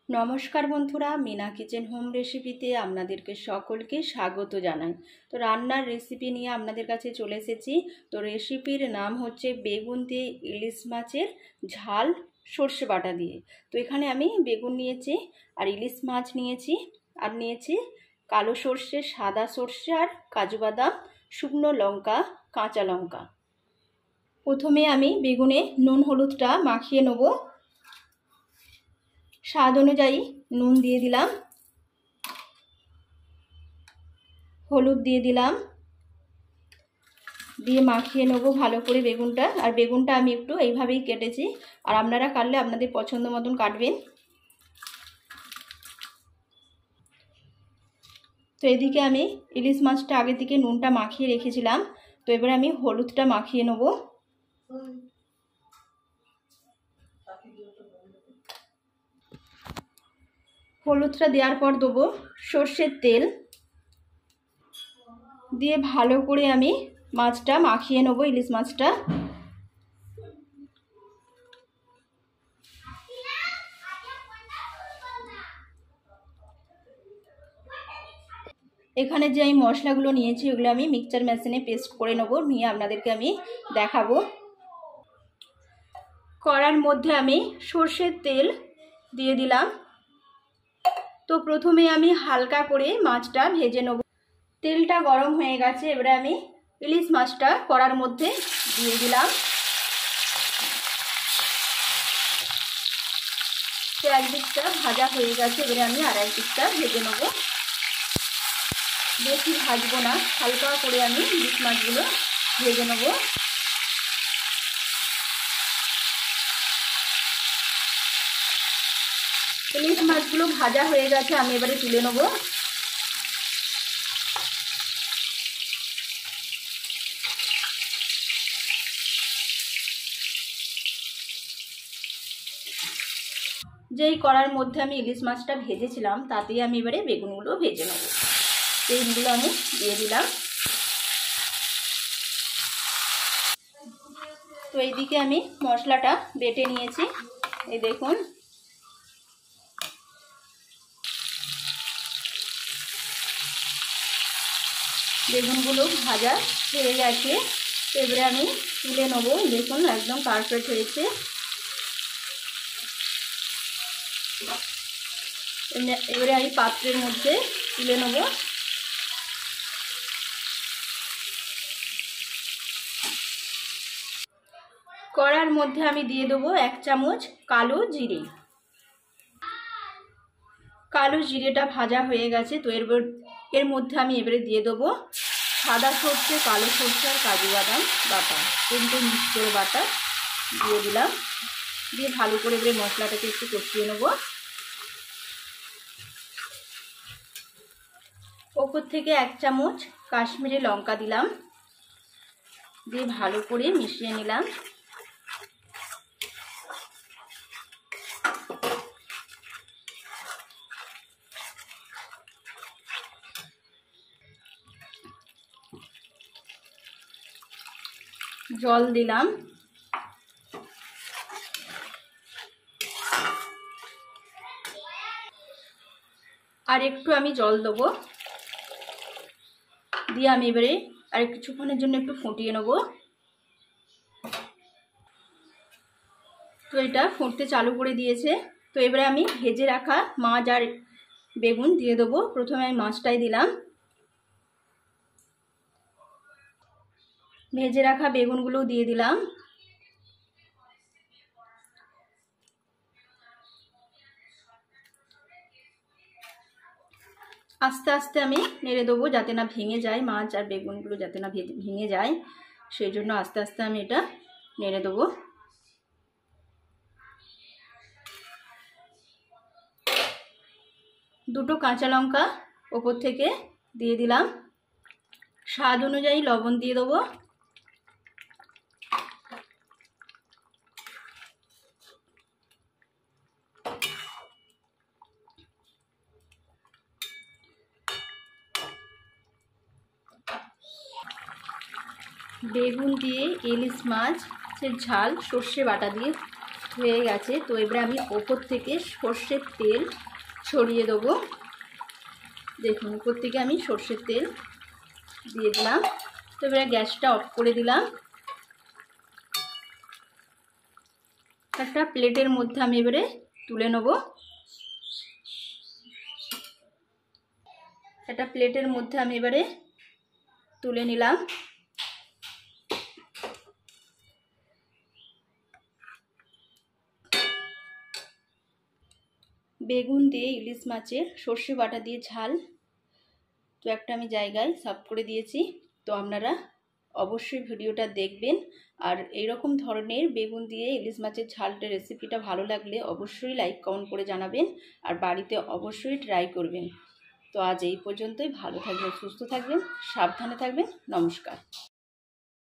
নমস্কার বন্ধুরা, Mina kitchen home রেসিপিতে আপনাদেরকে সকলকে স্বাগত জানাই। তো রান্নার রেসিপি নিয়ে আপনাদের কাছে চলে এসেছি। তো রেসিপির নাম হচ্ছে বেগুন দিয়ে ইলিশ মাছের ঝাল সর্ষে বাটা দিয়ে। তো এখানে আমি বেগুন নিয়েছি, আর ইলিশ মাছ নিয়েছি, আর নিয়েছি কালো সর্ষে, সাদা সর্ষে, আর কাজু বাদাম, শুকনো লঙ্কা, কাঁচা লঙ্কা। প্রথমে আমি বেগুনে নুন হলুদটা মাখিয়ে নেব। স্বাদ অনুযায়ী নুন দিয়ে দিলাম, হলুদ দিয়ে দিলাম, দিয়ে মাখিয়ে নেব ভালো করে বেগুনটা। আর বেগুনটা আমি একটু এইভাবেই কেটেছি, আর আপনারা কাটলে আপনাদের পছন্দ মতন কাটবেন। তো এদিকে আমি ইলিশ মাছটা আগে থেকে নুনটা মাখিয়ে রেখেছিলাম। তো এবারে আমি হলুদটা মাখিয়ে নেব। হলুদটা দেওয়ার পর দেবো সর্ষের তেল, দিয়ে ভালো করে আমি মাছটা মাখিয়ে নেব, ইলিশ মাছটা। এখানে যে আমি মশলাগুলো নিয়েছি ওগুলো আমি মিক্সচার মেশিনে পেস্ট করে নেব, নিয়ে আপনাদেরকে আমি দেখাবো। কড়ার মধ্যে আমি সর্ষের তেল দিয়ে দিলাম। তো প্রথমে আমি হালকা করে মাছটা ভেজে নেব। তেলটা গরম হয়ে গেছে, এবারে আমি ইলিশ মাছটা কড়ার মধ্যে দিয়ে দিলাম। তো একদিকটা ভাজা হয়ে গেছে, এবারে আমি আর একদিকটা ভেজে নেব। বেশি ভাজবো না, হালকা করে আমি ইলিশ মাছগুলো ভেজে নেব। ইলিশ মাছগুলো ভাজা হয়ে গেছে, আমি এবারে তুলে নেব। যেই কড়ার মধ্যে আমি ইলিশ মাছটা ভেজেছিলাম তাতেই আমি এবারে বেগুনগুলো ভেজে নেব। বেগুনগুলো আমি দিয়ে দিলাম। তো এইদিকে আমি মশলাটা বেটে নিয়েছি, এই দেখুন। বেগুনগুলো ভাজা হয়ে গেছে, এবারে আমি তুলে নেব। দেখুন একদম পারফেক্ট হয়েছে। এবারে আমি পাত্রের মধ্যে তুলে নেব। কড়ার মধ্যে আমি দিয়ে দেবো 1 চামচ কালো জিরে। কালো জিরেটা ভাজা হয়ে গেছে। তো এর মধ্যে আমি এবারে দিয়ে দেবো সাদা সর্ষে, কালো সর্ষে, আর কাজু বাদাম বাটা, কিন্তু মিক্স করে বাটা দিয়ে দিলাম। দিয়ে ভালো করে এবারে মশলাটাকে একটু কষিয়ে নেব। ওপর থেকে 1 চামচ কাশ্মীরি লঙ্কা দিলাম, দিয়ে ভালো করে মিশিয়ে নিলাম। জল দিলাম, আর একটু আমি জল দেবো, দিয়ে আমি এবারে আর কিছুক্ষণের জন্য একটু ফুটিয়ে নেব। তো এটা ফুটতে চালু করে দিয়েছে। তো এবারে আমি ভেজে রাখা মাছ আর বেগুন দিয়ে দেবো। প্রথমে আমি মাছটাই দিলাম, ভেজে রাখা বেগুনগুলো দিয়ে দিলাম। আস্তে আস্তে আমি নেড়ে দেবো যাতে না ভেঙে যায়, মাছ আর বেগুনগুলো যাতে না ভেঙে যায়, সেই জন্য আস্তে আস্তে আমি এটা নেড়ে দেবো। দুটো কাঁচা লঙ্কা ওপর থেকে দিয়ে দিলাম। স্বাদ অনুযায়ী লবণ দিয়ে দেবো। বেগুন দিয়ে ইলিশ মাছের ঝাল সর্ষে বাটা দিয়ে হয়ে গেছে। তো এবারে আমি ওপর থেকে সর্ষের তেল ছড়িয়ে দেবো। দেখুন উপর থেকে আমি সর্ষের তেল দিয়ে দিলাম। তো এবারে গ্যাসটা অফ করে দিলাম। একটা প্লেটের মধ্যে আমি এবারে তুলে নেব। একটা প্লেটের মধ্যে আমি এবারে তুলে নিলাম। বেগুন দিয়ে ইলিশ মাছের সর্ষে বাটা দিয়ে ঝাল তো একটা আমি জায়গায় সার্ভ করে দিয়েছি। তো আপনারা অবশ্যই ভিডিওটা দেখবেন। আর এইরকম ধরনের বেগুন দিয়ে ইলিশ মাছের ঝালটা রেসিপিটা ভালো লাগলে অবশ্যই লাইক কমেন্ট করে জানাবেন আর বাড়িতে অবশ্যই ট্রাই করবেন। তো আজ এই পর্যন্তই। ভালো থাকবেন, সুস্থ থাকবেন, সাবধানে থাকবেন। নমস্কার।